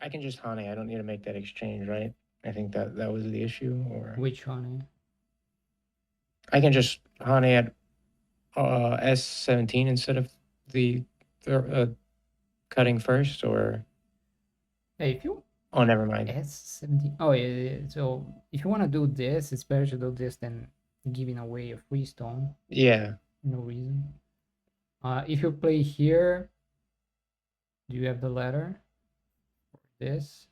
I can just Hane. I don't need to make that exchange, right? I think that was the issue. Or Which one? I can just Hane at S17 instead of the uh, cutting first, or Hey, if you oh, never mind. S17. Oh, yeah, yeah, yeah. So if you want to do this, it's better to do this than giving away a free stone. Yeah, No reason. If you play here, do you have the ladder for this?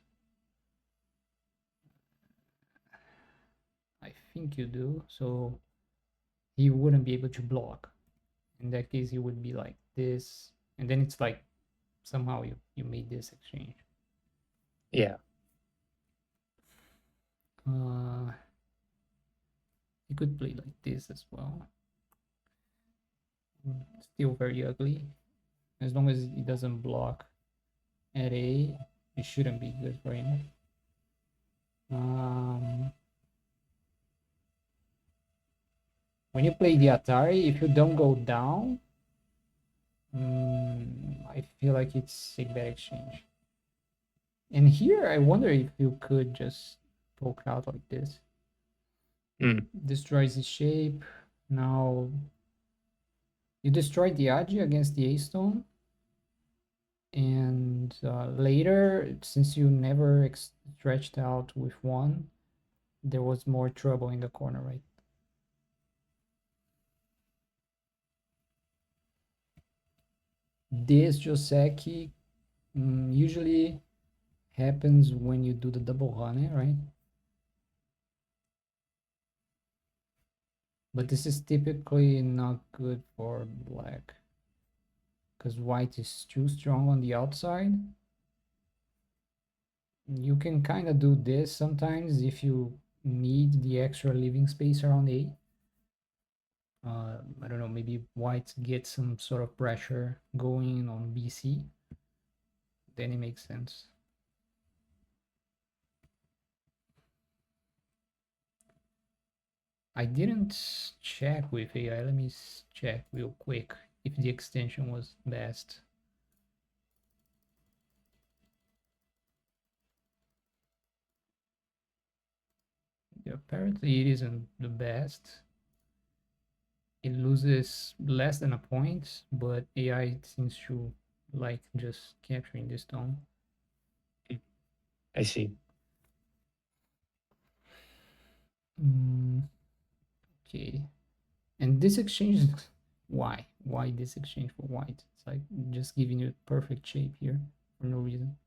I think you do. So he wouldn't be able to block. In that case, he would be like this, and then it's like somehow you made this exchange. yeah. Uh, he could play like this as well. Still very ugly. As long as he doesn't block at A, it shouldn't be good for him. Um, when you play the Atari, if you don't go down, I feel like it's a bad exchange. And here, I wonder if you could just poke out like this. Mm. Destroys his shape. Now you destroyed the Agi against the A stone, and later, since you never stretched out with one, there was more trouble in the corner, right? This Joseki usually happens when you do the double run, right? But this is typically not good for black because white is too strong on the outside. You can kind of do this sometimes if you need the extra living space around A. I don't know, maybe white gets some sort of pressure going on BC, then it makes sense. I didn't check with AI. Let me check real quick if the extension was best. Yeah, apparently it isn't the best. It loses less than a point, but AI seems to like just capturing this tone. I see. Okay, and this exchange, why this exchange for white? It's like just giving you perfect shape here for no reason.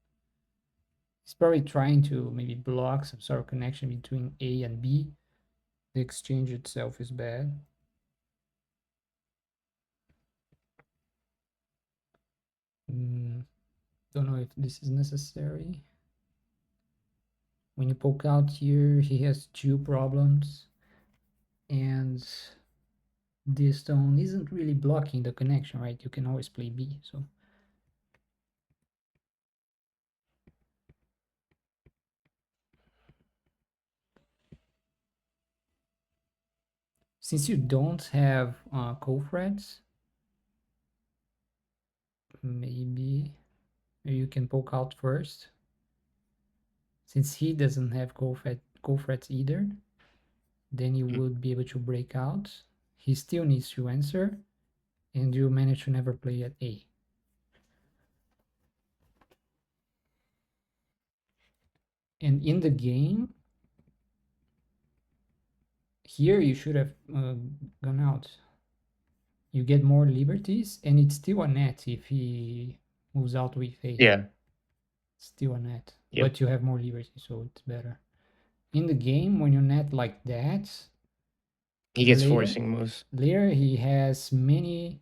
He's probably trying to maybe block some sort of connection between A and B. The exchange itself is bad. Mm, don't know if this is necessary. When you poke out here, he has two problems, and this stone isn't really blocking the connection, right? You can always play B, so since you don't have co-threads, maybe you can poke out first. Since he doesn't have co-threads either, then you Mm. would be able to break out. He still needs to answer, and you manage to never play at A. And in the game, here you should have gone out. You get more liberties, and it's still a net if he moves out with A. Yeah. Still a net, Yep. but you have more liberty, so it's better. In the game, when you net like that, He gets later, forcing moves. later he has many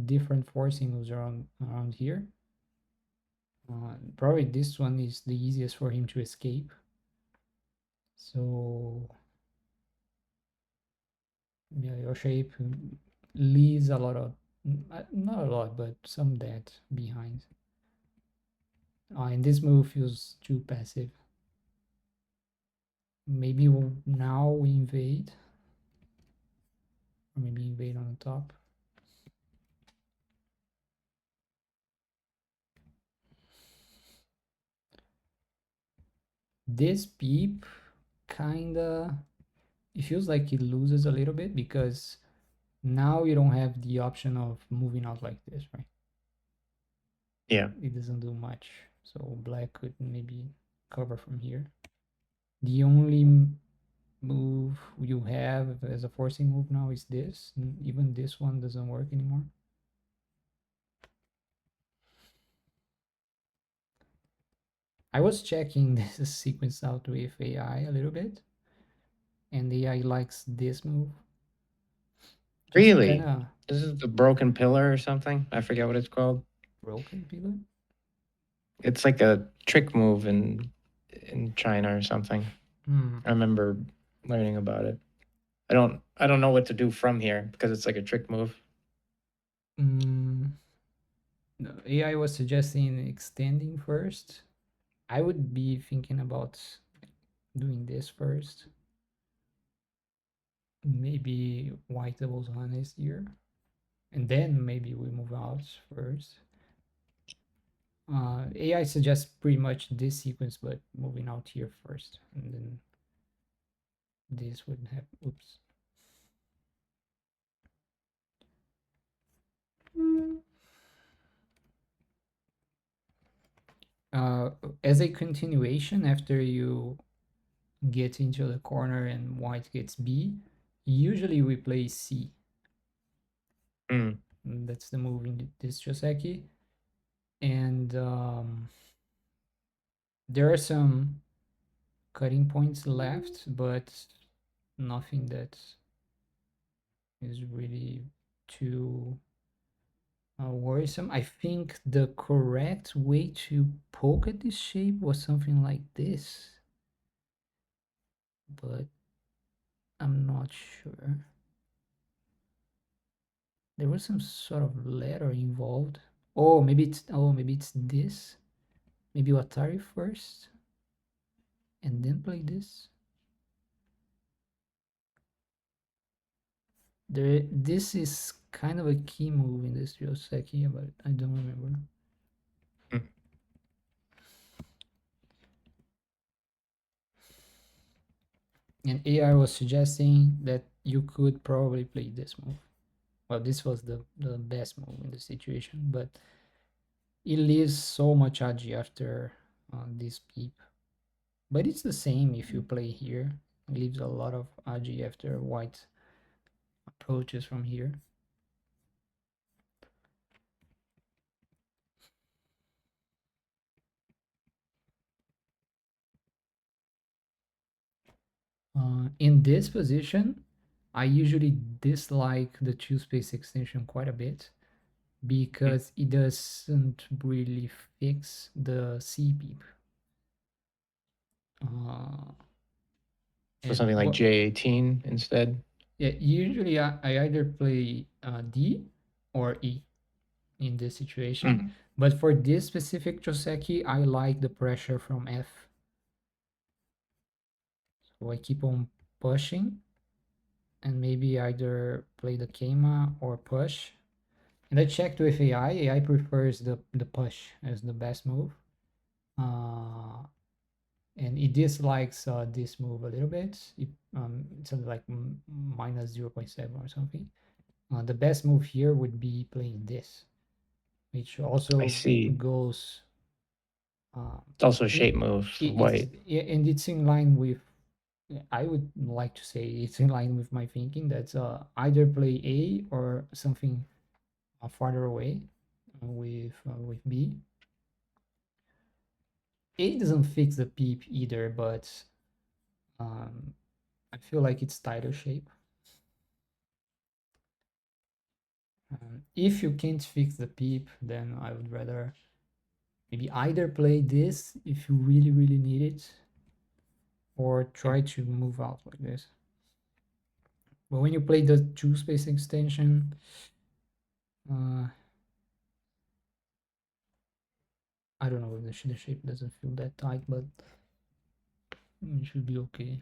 different forcing moves around here. Probably this one is the easiest for him to escape. So yeah, your shape leaves a lot of, not a lot, but some debt behind. And this move feels too passive. Maybe now we invade, or maybe invade on the top. this peep kinda, it feels like it loses a little bit because now you don't have the option of moving out like this, right? Yeah. It doesn't do much. So black could maybe cover from here. The only move you have as a forcing move now is this. Even this one doesn't work anymore. I was checking this sequence out with AI a little bit, and AI likes this move. Just kind Really? of This is the broken pillar or something? I forget what it's called. broken pillar. It's like a trick move in China or something. Hmm. I remember learning about it. I don't know what to do from here because it's like a trick move. Mm, no, AI was suggesting extending first. I would be thinking about doing this first. Maybe white doubles honest here. And then maybe we move out first. AI suggests pretty much this sequence, but moving out here first. And then this would have, oops. Uh, as a continuation, after you get into the corner and white gets B, usually we play C. Mm. That's the move in this Joseki. And there are some cutting points left, but nothing that is really too worrisome. I think the correct way to poke at this shape was something like this, but I'm not sure. There was some sort of letter involved. Oh maybe it's this. Maybe Atari first and then play this. This is kind of a key move in this Ryoseki, but I don't remember. Mm. And AI was suggesting that you could probably play this move. Well, this was the best move in the situation, but it leaves so much agi after this peep. But it's the same if you play here. It leaves a lot of agi after white approaches from here. In this position, I usually dislike the two space extension quite a bit Mm. because it doesn't really fix the C peep. Uh, So and something like what J18 instead. Yeah, usually I either play D or E in this situation. Mm. But for this specific Joseki, I like the pressure from F. So I keep on pushing and maybe either play the Keima or push. And I checked with AI. AI prefers the push as the best move. Uh, and it dislikes this move a little bit. It's something like minus 0.7 or something. The best move here would be playing this, which I also see. goes um, It's also a it, shape move, it's white. yeah, and it's in line with, I would like to say it's in line with my thinking that either play A or something farther away with B. A doesn't fix the peep either, but um, I feel like it's tighter shape. If you can't fix the peep, then I would rather maybe either play this if you really need it, or try to move out like this. But when you play the two space extension, uh, I don't know if the shape doesn't feel that tight, but it should be okay.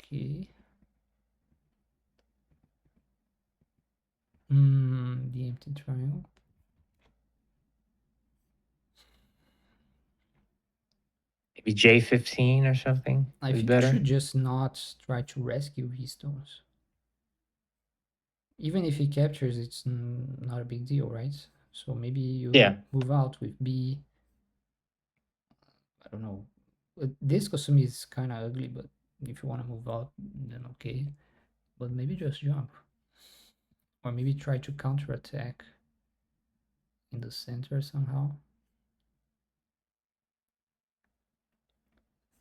Okay. The empty triangle. Maybe J15 or something I is think you better. should just not try to rescue these stones. Even if he captures, it's not a big deal, right? So maybe you Yeah, move out with B. I don't know. This costume is kind of ugly, but if you want to move out, then okay. But maybe just jump. Or maybe try to counterattack in the center somehow.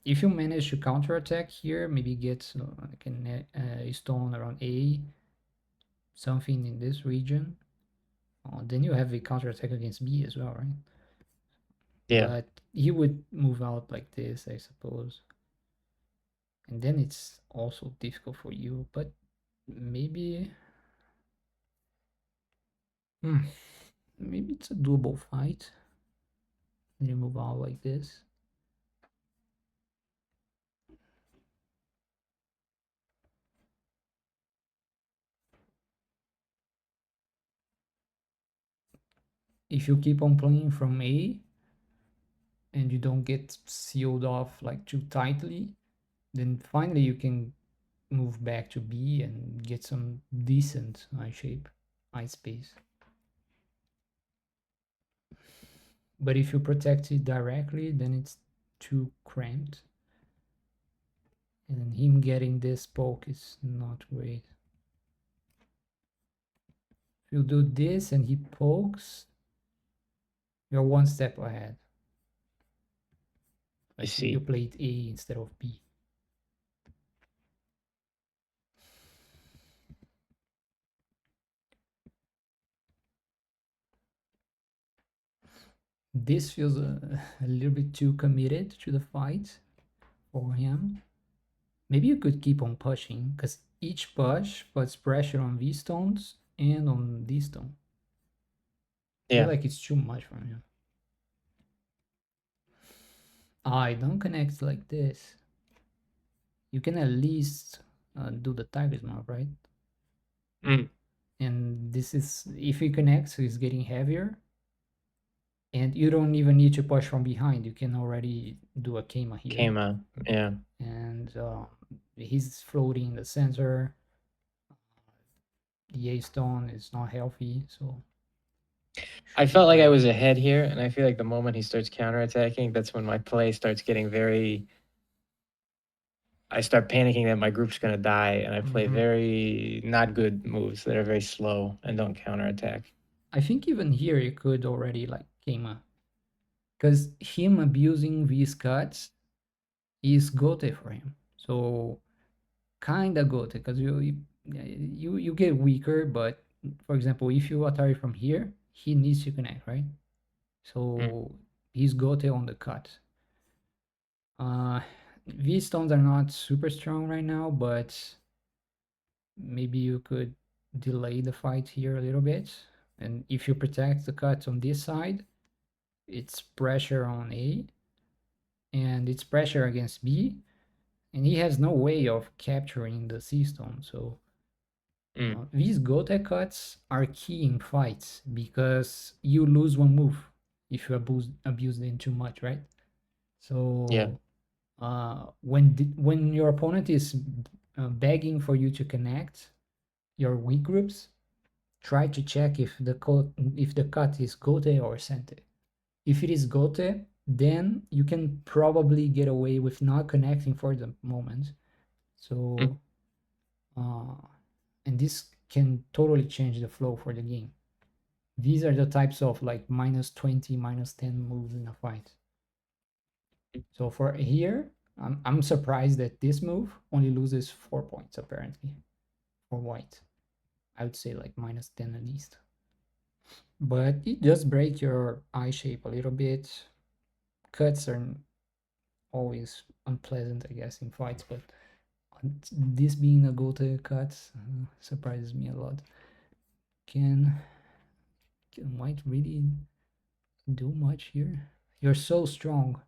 If you manage to counterattack here, maybe get like a stone around A, something in this region. Then you have a counterattack against B as well, right? yeah. But he would move out like this, I suppose. And then it's also difficult for you, but maybe maybe it's a doable fight. Then you move out like this. If you keep on playing from A and you don't get sealed off like too tightly, then finally you can move back to B and get some decent eye shape, eye space. But if you protect it directly, then it's too cramped. And him getting this poke is not great. If you do this and he pokes, you're one step ahead. I Like you see. played A instead of B. This feels a little bit too committed to the fight for him. Maybe you could keep on pushing, because each push puts pressure on these stones and on this stone. I feel Yeah, like it's too much for him. I don't connect like this. You can at least do the target map, right? mm, And this is, if he connects, he's getting heavier. And you don't even need to push from behind. You can already do a Kema here. came out. Yeah. And he's floating in the center. The A stone is not healthy, so I should felt like be I okay. was ahead here, and I feel like the moment he starts counterattacking, that's when my play starts getting very. I start panicking that my group's gonna die, and I play very not good moves that are very slow and don't counterattack. I think even here you could already like Kema, because him abusing these cuts is gote for him. So kinda gote, because you get weaker, but for example, if you Atari from here, he needs to connect, right? Mm, So he's gote on the cut. Uh, these stones are not super strong right now, but maybe you could delay the fight here a little bit. And if you protect the cut on this side, it's pressure on A and it's pressure against B. And he has no way of capturing the C stone. So mm, these Gotek cuts are key in fights because you lose one move if you abuse them too much, right? yeah. So when your opponent is begging for you to connect your weak groups, try to check if the cut is Gote or Sente. If it is Gote, then you can probably get away with not connecting for the moment. Mm, So and this can totally change the flow for the game. These are the types of like -20, -10 moves in a fight. So for here, I'm surprised that this move only loses 4 points apparently for white. I would say like -10 at least. But it does break your eye shape a little bit. Cuts are always unpleasant, I guess, in fights, but this being a go-to cut surprises me a lot. Can white really do much here? You're so strong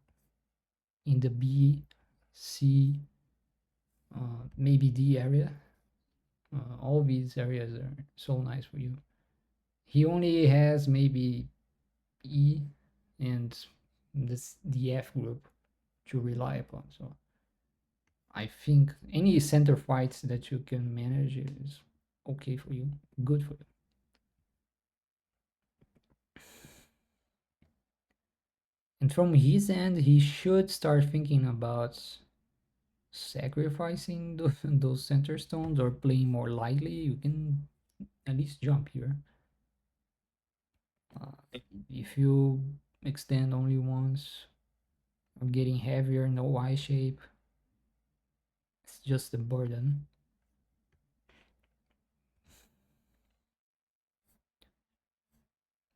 in the B, C, maybe D area. All these areas are so nice for you. He only has maybe E and this the F group. to rely upon. So I think any center fights that you can manage is okay for you, good for you. And from his end, he should start thinking about sacrificing those center stones or playing more lightly. You can at least jump here. If you extend only once, or getting heavier, no Y shape, it's just a burden.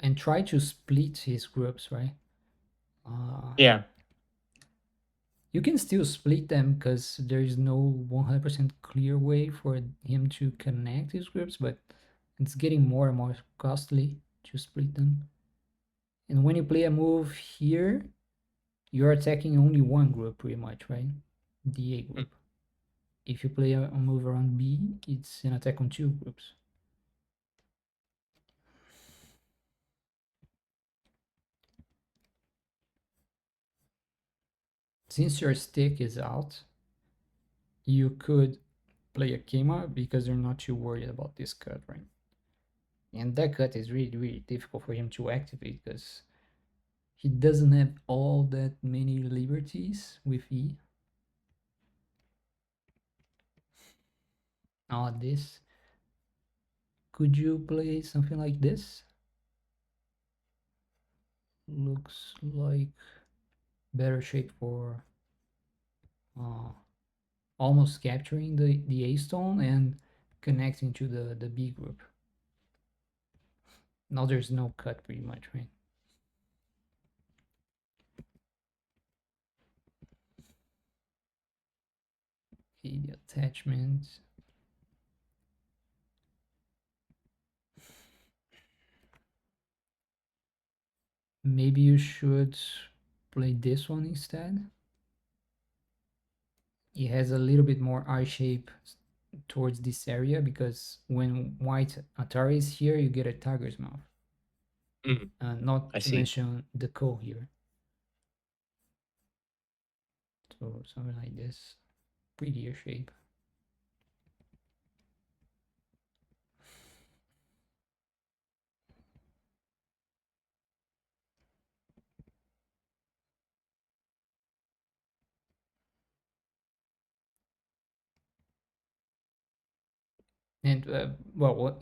And try to split his groups, right? Yeah. You can still split them because there is no 100% clear way for him to connect his groups, but it's getting more and more costly to split them. And when you play a move here, you're attacking only one group pretty much, right? The A Mm. group. If you play a move around B, it's an attack on two groups. Since your stick is out, you could play a Kema because you're not too worried about this cut, right? And that cut is really, really difficult for him to activate because he doesn't have all that many liberties with E. This. Could you play something like this? Looks like better shape for uh, almost capturing the A stone and connecting to the B group. Now there's no cut pretty much, right? Okay, the attachment. Maybe you should play this one instead. It has a little bit more I shape towards this area because when white Atari is here, you get a tiger's mouth. Mm. Not I to see. mention the ko here. So something like this, prettier shape. And well,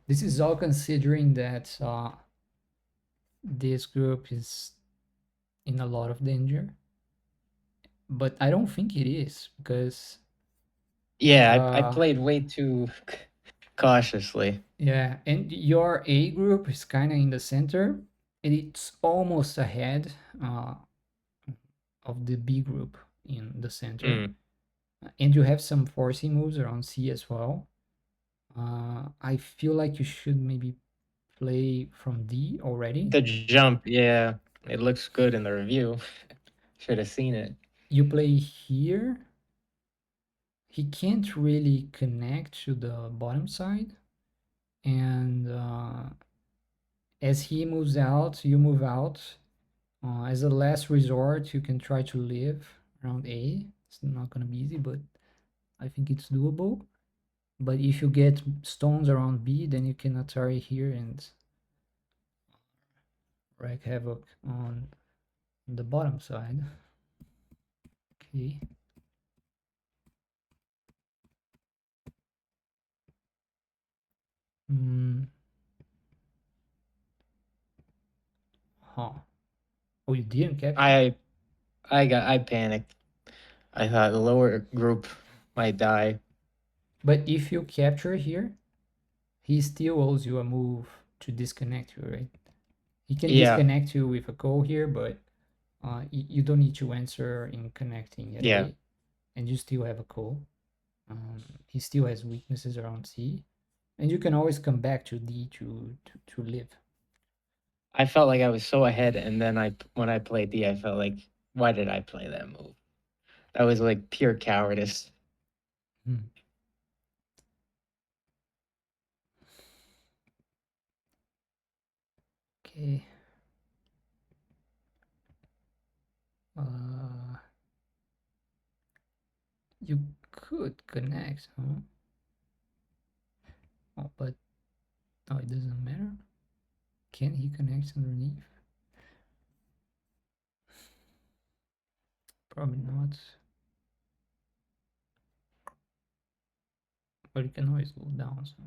this is all considering that this group is in a lot of danger, but I don't think it is because Yeah, I played way too cautiously. yeah, and your A group is kind of in the center, and it's almost ahead of the B group in the center. Mm. And you have some forcing moves around C as well. I feel like you should maybe play from D already. The jump, yeah, it looks good in the review. Should have seen it. You play here. He can't really connect to the bottom side, and as he moves out, you move out. As a last resort, you can try to live around A. It's not gonna be easy, but I think it's doable. But if you get stones around B, then you can Atari here and wreak havoc on the bottom side. Okay. Mm, huh. Oh, you didn't capture? I panicked. I thought the lower group might die. But if you capture here, he still owes you a move to disconnect you, right? He can Yeah, disconnect you with a call here, but you don't need to answer in connecting at yeah. A, and you still have a call. He still has weaknesses around C, and you can always come back to D to live. I felt like I was so ahead, and then when I played D, I felt like, why did I play that move? That was like pure cowardice. Hmm. Okay. Uh, You could connect, huh? Oh, but no, it doesn't matter. Can he connect underneath? Probably not. But you can always go down, so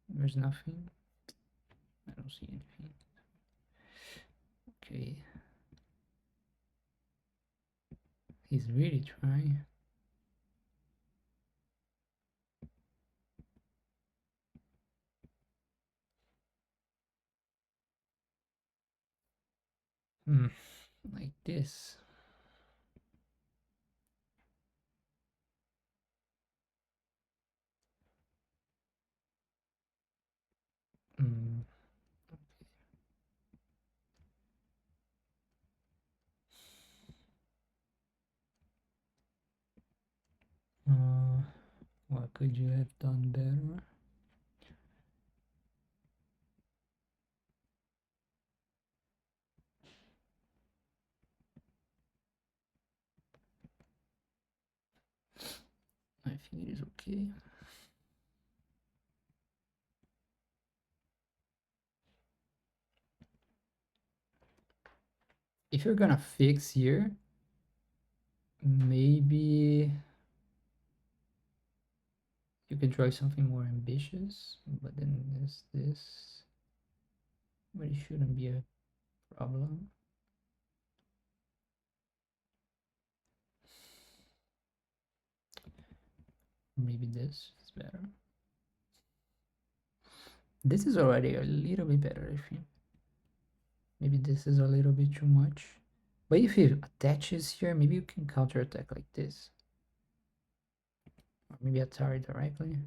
there's nothing. I don't see anything. Okay. He's really trying. Like this. Hmm. What could you have done better? I think it is okay. If you're gonna fix here, maybe you could try something more ambitious, but then there's this, but it shouldn't be a problem. Maybe this is better. This is already a little bit better, I think. Maybe this is a little bit too much. But if it attaches here, maybe you can counterattack like this. Or maybe attack directly.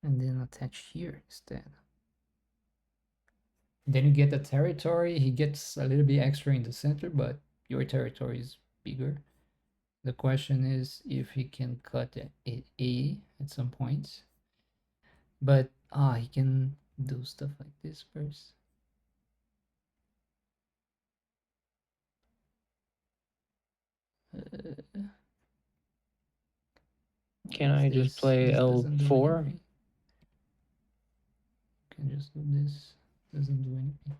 And then attach here instead. Then you get the territory. He gets a little bit extra in the center, but your territory is bigger. The question is if he can cut A at some points. But he can do stuff like this first. Can I just This? play This doesn't do L4? anything. Can just do this. Doesn't do anything.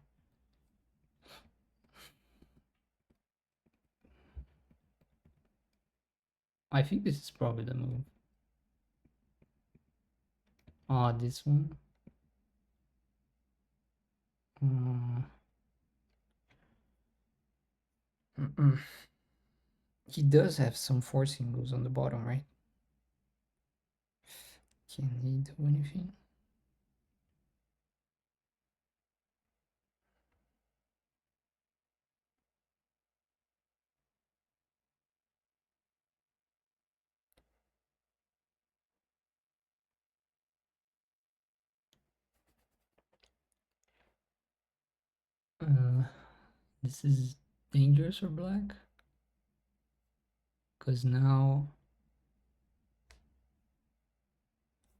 I think this is probably the move. This one. He does have some forcing moves on the bottom, right? Can he do anything? This is dangerous for black. Because now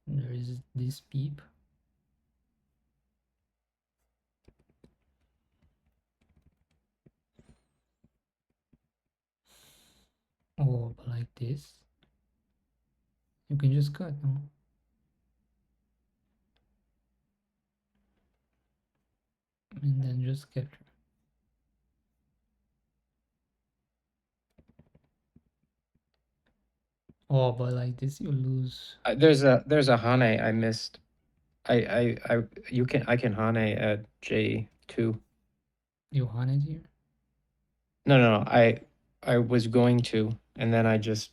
there is this peep. Oh, but like this. You can just cut, no? And then just capture. Oh, but like this you lose. There's a Hane I missed. I can Hane at J2. You hunt it here? No. I was going to, and then I just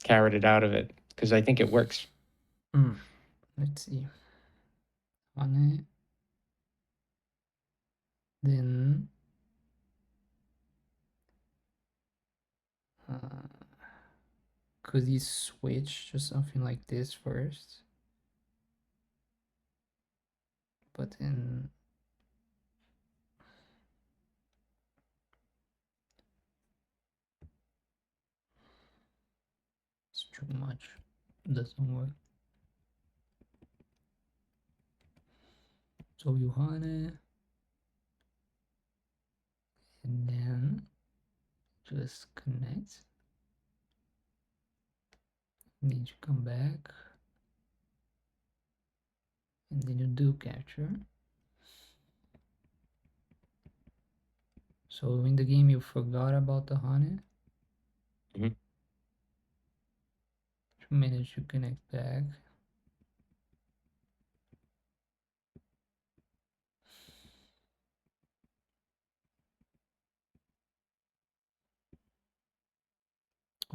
carried it out of it because I think it works. Let's see. Hunt it. Then could he switch to something like this first? But then it's too much. Doesn't work. So you hunt it. And then just connect. Need to come back. And then you do capture. So in the game you forgot about the honey. Mm-hmm. You manage to connect back.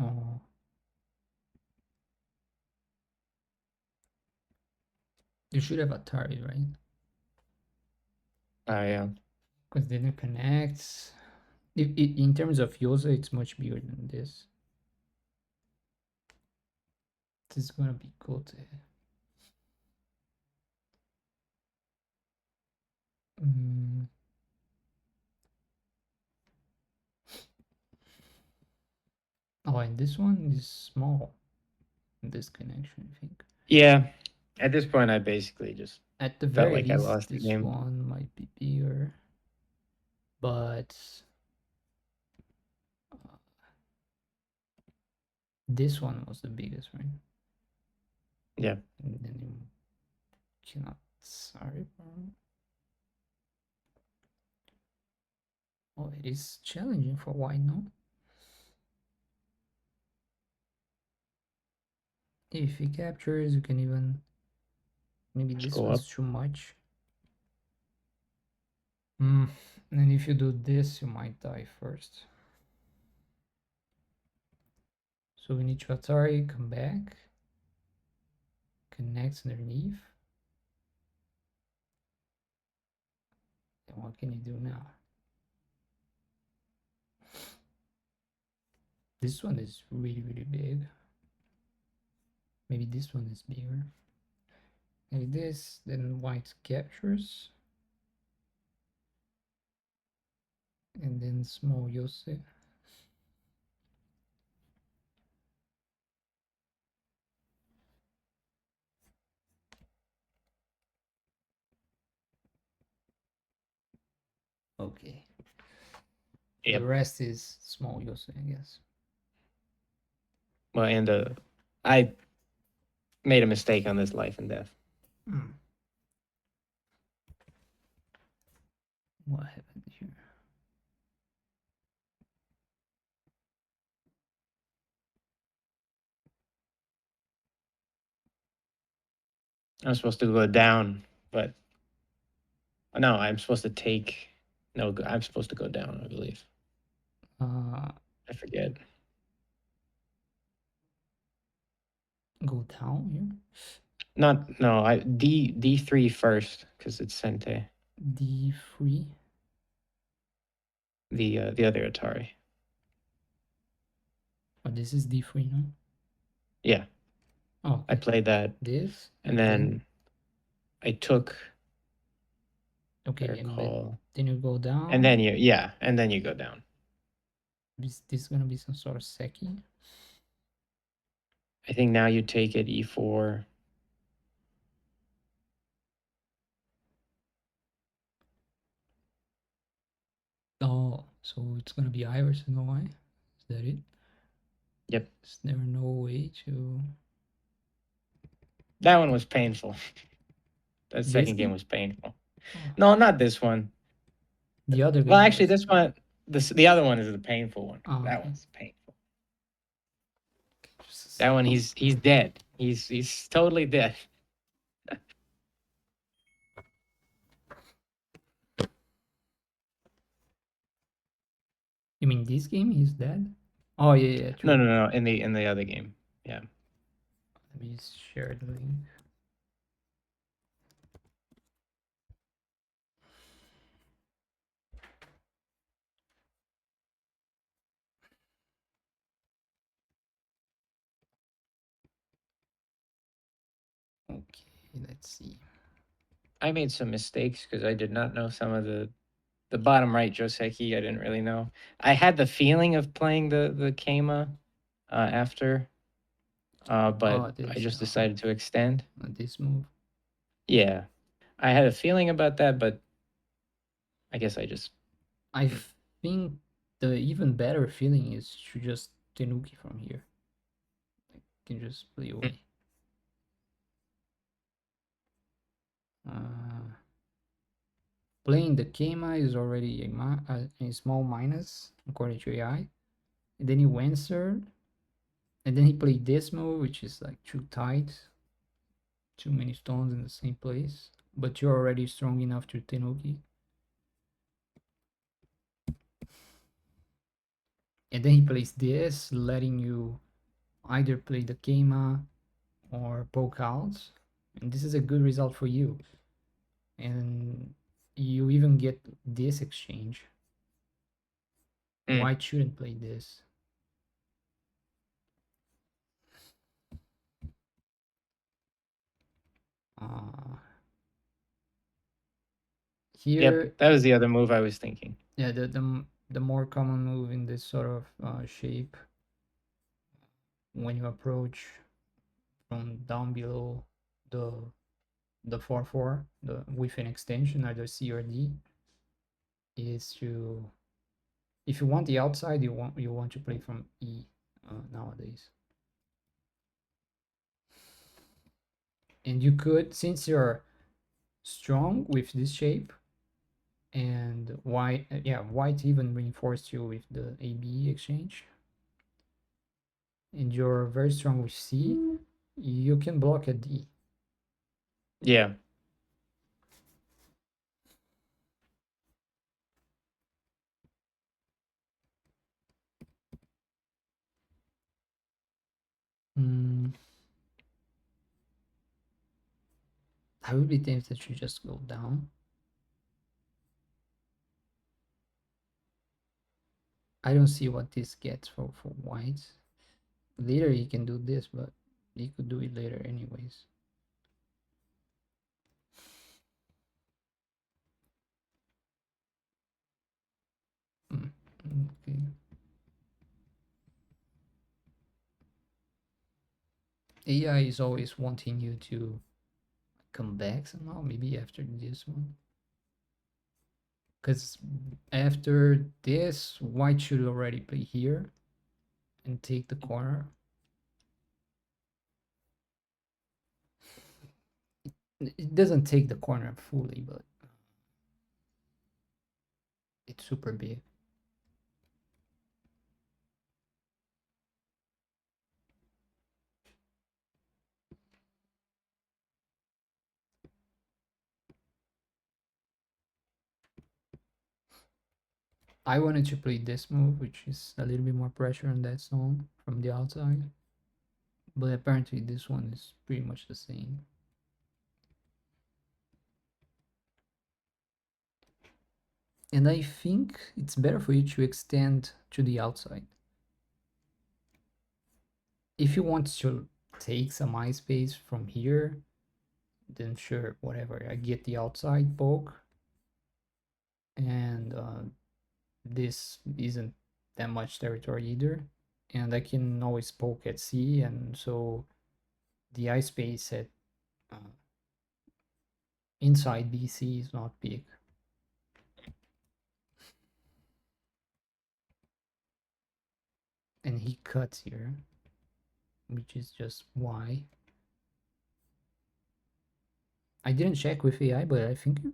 Oh. You should have Atari, right? Yeah. Because then it connects. In terms of user, it's much bigger than this. This is gonna be cool to Oh, and this one is small. This connection, I think. Yeah. At this point, I basically just At the felt very like I least, lost the this game. one might be bigger, but this one was the biggest, right? Yeah. And then you cannot. Sorry, bro. Oh, it is challenging for why not? If he captures, you can even. Maybe Just this go up. one's too much. And if you do this, you might die first. So we need to Atari, come back, connect underneath. Then what can you do now? This one is really, really big. Maybe this one is bigger. Maybe this, then white captures. And then small Yose. Okay. Yep. The rest is small Yose, I guess. Well, and I made a mistake on this life and death. What happened here? I'm supposed to go down, but no, I'm supposed to take. No, I'm supposed to go down, I believe. I forget. Go down here. Not no. I D3 first because it's Sente. D3. The other Atari. Oh, this is D3, no? Yeah. Oh, okay. I played that, This and then I took. Okay, and then you go down. And then you go down. Is this gonna be some sort of Seki? I think now you take it E4. Oh, so it's gonna be Iverson, no why? Is that it? Yep. Is there no way to? That one was painful. That second game was painful. No, not this one. The other game. Well, actually, this one, the other one is the painful one. Oh, that okay. one's painful. That one, he's dead. He's totally dead. You mean this game he's dead? Oh yeah, true. No. In the other game, yeah. Let me share the link. Okay, let's see. I made some mistakes because I did not know some of the bottom right Joseki. I didn't really know. I had the feeling of playing the Kama after, but I just decided to extend. This move. Yeah, I had a feeling about that, but I guess I just. I think the even better feeling is to just tenuki from here. Like, you can just play Mm. away. Uh, Playing the Kema is already a small minus according to AI. And then he answered, and then he played this move, which is like too tight, too many stones in the same place. But you're already strong enough to tenuki. And then he plays this, letting you either play the Kema or poke out. And this is a good result for you. And you even get this exchange. Mm. White shouldn't play this. Uh, Yep, Here, that was the other move I was thinking. yeah, the more common move in this sort of shape when you approach from down below the the 4/4 the with an extension either C or D is to, if you want the outside, you want to play from E nowadays. And you could, since you're strong with this shape, and white, yeah, white even reinforced you with the AB exchange, and you're very strong with C, you can block a D. Yeah. Mm, I would be tempted to just go down. I don't see what this gets for white. Later he can do this, but he could do it later anyways. Mm, okay. AI is always wanting you to come back somehow, maybe after this one. Because after this, white should already play here and take the corner. It doesn't take the corner fully, but it's super big. I wanted to play this move, which is a little bit more pressure on that zone from the outside. But apparently this one is pretty much the same. And I think it's better for you to extend to the outside. If you want to take some eye space from here, then sure, whatever. I get the outside poke, and this isn't that much territory either. And I can always poke at C, and so the eye space at uh, inside BC is not big. And he cuts here, which is just Y. I didn't check with AI, but I think it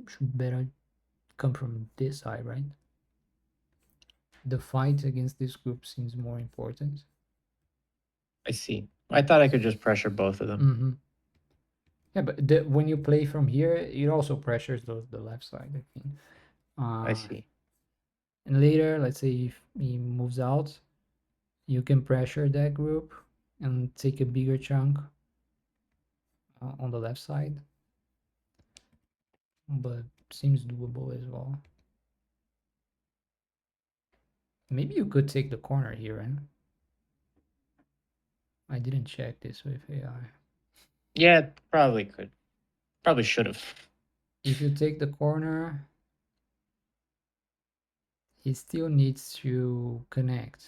should better come from this side, right? The fight against this group seems more important. I see. I thought I could just pressure both of them. Mm-hmm. Yeah, but when you play from here, it also pressures the left side, I think. I see. And later, let's say if he moves out, you can pressure that group and take a bigger chunk on the left side. But seems doable as well. Maybe you could take the corner here, eh? I didn't check this with AI. Yeah, probably could. Probably should have. If you take the corner, he still needs to connect.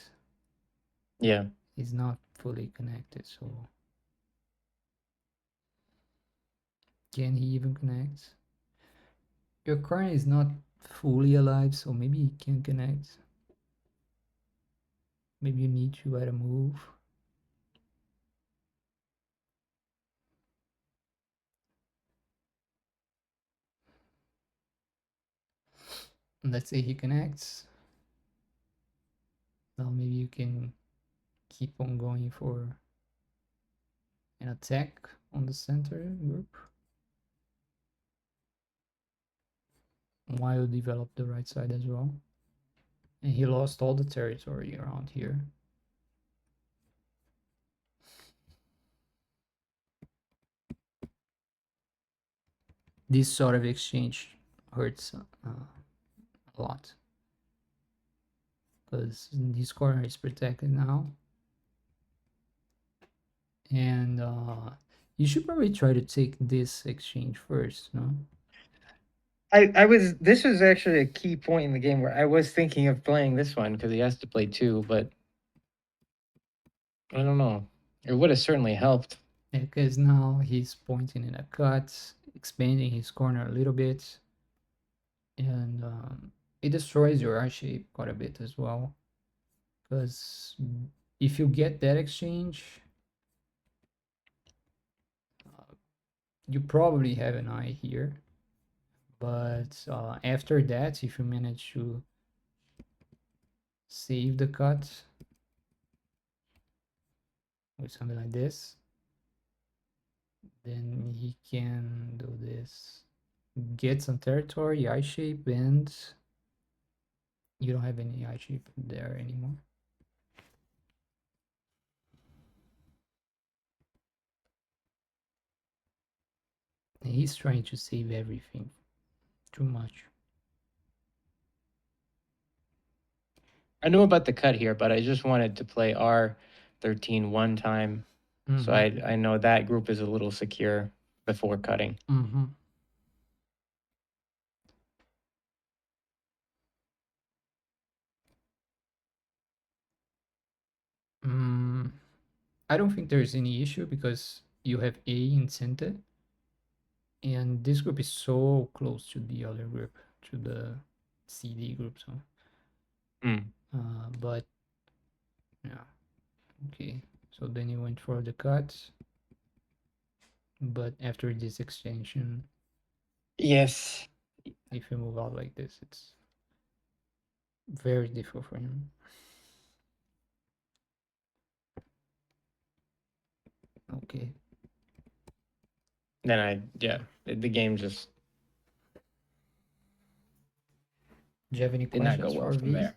Yeah. He's not fully connected, so can he even connect? Your corner is not fully alive, so maybe he can connect. Maybe you need to add a move. Let's say he connects. Now maybe you can keep on going for an attack on the center group while develop the right side as well. And he lost all the territory around here. This sort of exchange hurts a lot because this corner is protected now. And you should probably try to take this exchange first, no? This was actually a key point in the game where I was thinking of playing this one because he has to play two, but I don't know. It would have certainly helped. Yeah, because now he's pointing in a cut, expanding his corner a little bit, and it destroys your eye shape quite a bit as well. Because if you get that exchange, you probably have an eye here. But after that, if you manage to save the cut with something like this, then he can do this, get some territory, eye shape, and you don't have any eye shape there anymore. And he's trying to save everything too much. I knew about the cut here, but I just wanted to play R13 one time. So I know that group is a little secure before cutting. I don't think there's any issue because you have A in center, and this group is so close to the other group, to the CD group. So, but yeah, okay. So then you went for the cut, but after this extension, yes, if you move out like this, it's very difficult for him. Okay. Then the game just Do you have any did not go questions well for from V? there.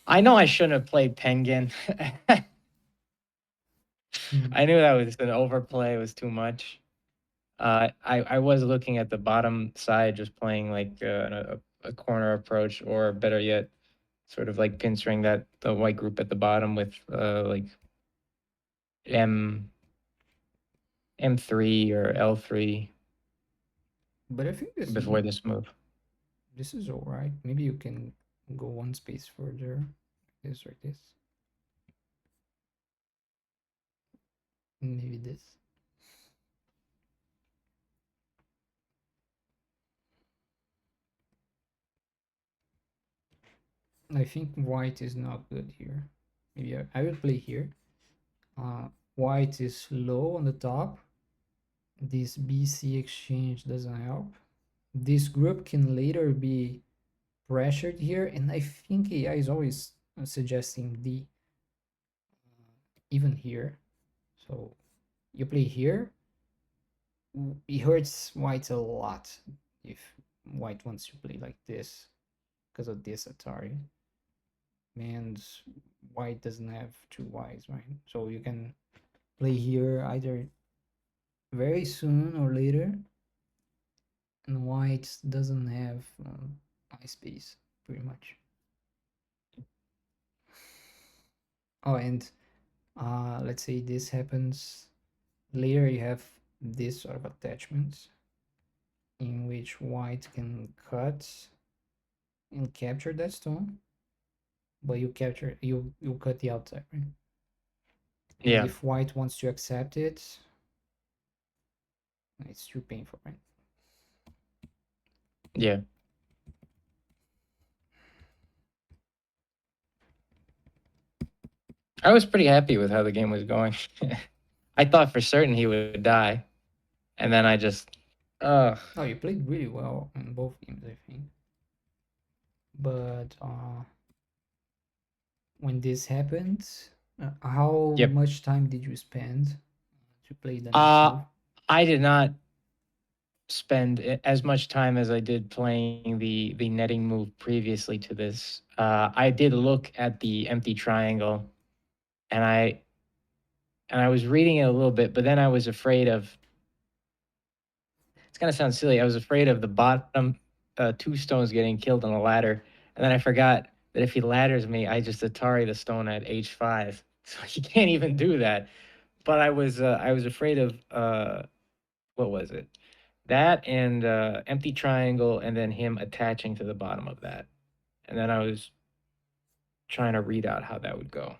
I know I shouldn't have played Penguin. I knew that was an overplay. It was too much. I was looking at the bottom side, just playing like a corner approach, or better yet, sort of like pinstring the white group at the bottom with like M3 or L3. But I think before this move. this is all right. Maybe you can go one space further. This or this. Maybe this. I think white is not good here. Maybe I will play here. White is low on the top. This BC exchange doesn't help. This group can later be pressured here, and I think AI is always suggesting D even here. So you play here. It hurts white a lot if white wants to play like this because of this Atari. And white doesn't have two Ys, right? So you can play here either very soon or later, and white doesn't have eye space pretty much. Oh, and let's say this happens later, you have this sort of attachment in which white can cut and capture that stone, but you cut the outside, right? And Yeah. if white wants to accept it, it's too painful, right? Yeah. I was pretty happy with how the game was going. I thought for certain he would die, and then I just, ugh. Oh, you played really well in both games, I think. But when this happened, how Yep. much time did you spend to play the next Uh, move? I did not spend as much time as I did playing the netting move previously to this. I did look at the empty triangle, and I was reading it a little bit, but then I was afraid of. It's gonna sound silly. I was afraid of the bottom two stones getting killed on the ladder, and then I forgot that if he ladders me, I just Atari the stone at H5, so he can't even do that. But I was afraid of what was it? That and empty triangle, and then him attaching to the bottom of that, and then I was trying to read out how that would go.